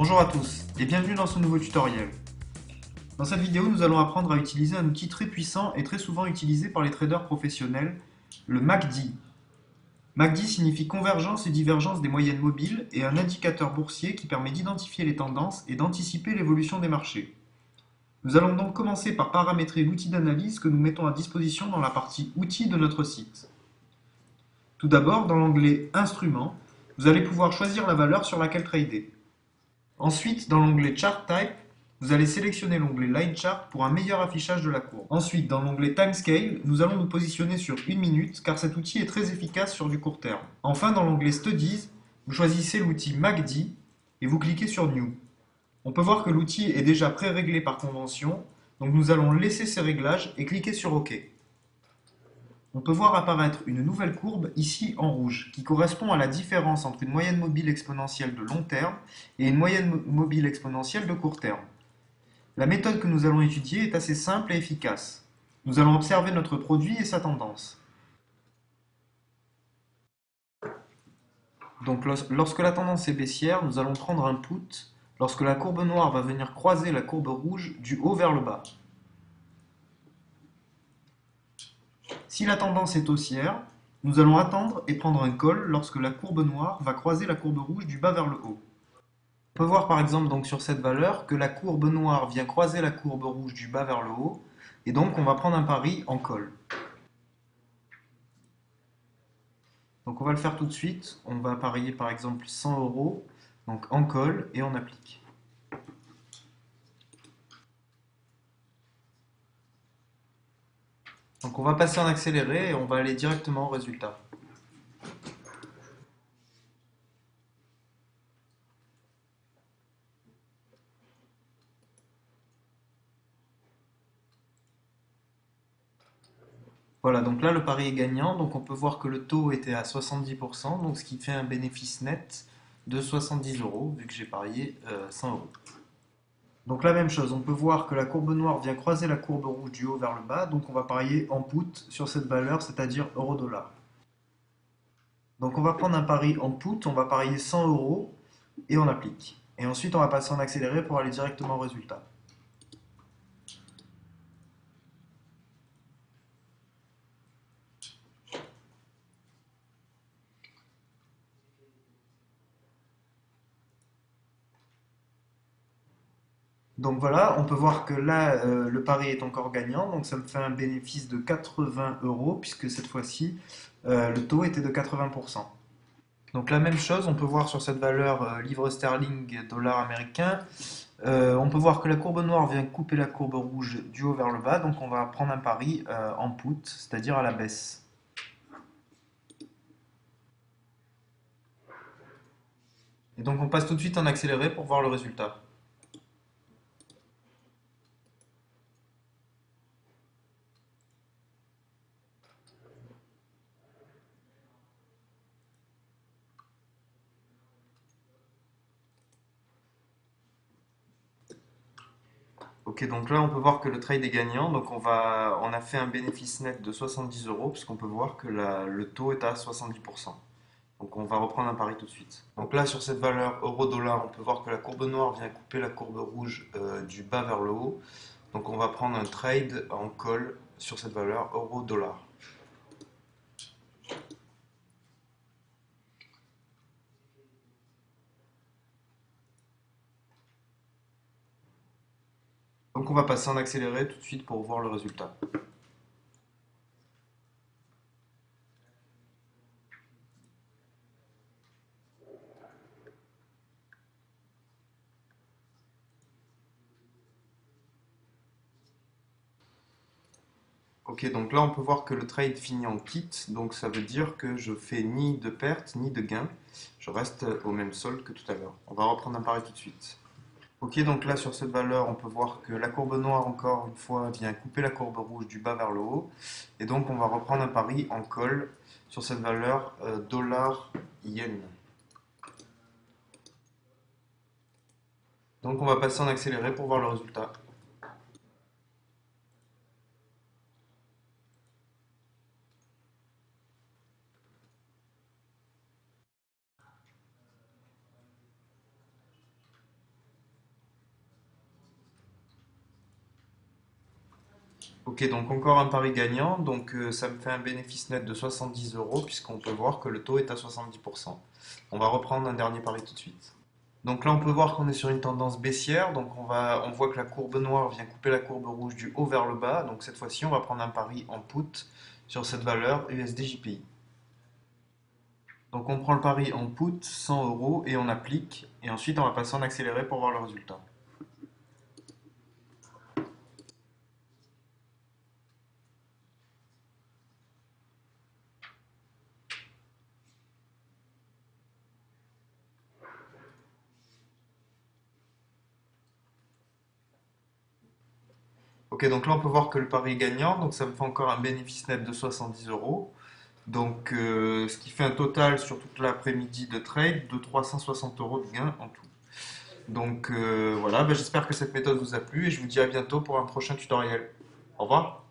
Bonjour à tous et bienvenue dans ce nouveau tutoriel. Dans cette vidéo, nous allons apprendre à utiliser un outil très puissant et très souvent utilisé par les traders professionnels, le MACD. MACD signifie convergence et divergence des moyennes mobiles et un indicateur boursier qui permet d'identifier les tendances et d'anticiper l'évolution des marchés. Nous allons donc commencer par paramétrer l'outil d'analyse que nous mettons à disposition dans la partie outils de notre site. Tout d'abord, dans l'onglet Instruments, vous allez pouvoir choisir la valeur sur laquelle trader. Ensuite, dans l'onglet Chart Type, vous allez sélectionner l'onglet Line Chart pour un meilleur affichage de la courbe. Ensuite, dans l'onglet Time Scale, nous allons nous positionner sur 1 minute car cet outil est très efficace sur du court terme. Enfin, dans l'onglet Studies, vous choisissez l'outil MACD et vous cliquez sur New. On peut voir que l'outil est déjà pré-réglé par convention, donc nous allons laisser ces réglages et cliquer sur OK. On peut voir apparaître une nouvelle courbe ici en rouge, qui correspond à la différence entre une moyenne mobile exponentielle de long terme et une moyenne mobile exponentielle de court terme. La méthode que nous allons étudier est assez simple et efficace. Nous allons observer notre produit et sa tendance. Donc lorsque la tendance est baissière, nous allons prendre un put lorsque la courbe noire va venir croiser la courbe rouge du haut vers le bas. Si la tendance est haussière, nous allons attendre et prendre un call lorsque la courbe noire va croiser la courbe rouge du bas vers le haut. On peut voir par exemple donc sur cette valeur que la courbe noire vient croiser la courbe rouge du bas vers le haut, et donc on va prendre un pari en call. Donc on va le faire tout de suite, on va parier par exemple 100 euros, donc en call, et on applique. Donc on va passer en accéléré et on va aller directement au résultat. Voilà, donc là le pari est gagnant, donc on peut voir que le taux était à 70%, donc ce qui fait un bénéfice net de 70 euros, vu que j'ai parié 100 euros. Donc la même chose, on peut voir que la courbe noire vient croiser la courbe rouge du haut vers le bas, donc on va parier en put sur cette valeur, c'est-à-dire euro-dollar. Donc on va prendre un pari en put, on va parier 100 euros et on applique. Et ensuite on va passer en accéléré pour aller directement au résultat. Donc voilà, on peut voir que là, le pari est encore gagnant, donc ça me fait un bénéfice de 80 euros, puisque cette fois-ci, le taux était de 80%. Donc la même chose, on peut voir sur cette valeur livre sterling dollar américain, on peut voir que la courbe noire vient couper la courbe rouge du haut vers le bas, donc on va prendre un pari en put, c'est-à-dire à la baisse. Et donc on passe tout de suite en accéléré pour voir le résultat. Ok, donc là on peut voir que le trade est gagnant, donc on a fait un bénéfice net de 70 euros, puisqu'on peut voir que le taux est à 70%. Donc on va reprendre un pari tout de suite. Donc là sur cette valeur euro-dollar, on peut voir que la courbe noire vient couper la courbe rouge du bas vers le haut. Donc on va prendre un trade en call sur cette valeur euro-dollar. Donc on va passer en accéléré tout de suite pour voir le résultat. Ok, donc là on peut voir que le trade finit en kit, donc ça veut dire que je fais ni de perte ni de gain. Je reste au même solde que tout à l'heure. On va reprendre un pari tout de suite. Ok, donc là sur cette valeur, on peut voir que la courbe noire, encore une fois, vient couper la courbe rouge du bas vers le haut. Et donc on va reprendre un pari en call sur cette valeur dollar-yen. Donc on va passer en accéléré pour voir le résultat. Ok, donc encore un pari gagnant, donc ça me fait un bénéfice net de 70 euros puisqu'on peut voir que le taux est à 70%. On va reprendre un dernier pari tout de suite. Donc là, on peut voir qu'on est sur une tendance baissière, donc on voit que la courbe noire vient couper la courbe rouge du haut vers le bas, donc cette fois-ci, on va prendre un pari en put sur cette valeur USD-JPY. Donc on prend le pari en put, 100 euros, et on applique, et ensuite on va passer en accéléré pour voir le résultat. Ok, donc là on peut voir que le pari est gagnant, donc ça me fait encore un bénéfice net de 70 euros. Donc ce qui fait un total sur toute l'après-midi de trade de 360 euros de gain en tout. Donc voilà, ben, j'espère que cette méthode vous a plu et je vous dis à bientôt pour un prochain tutoriel. Au revoir.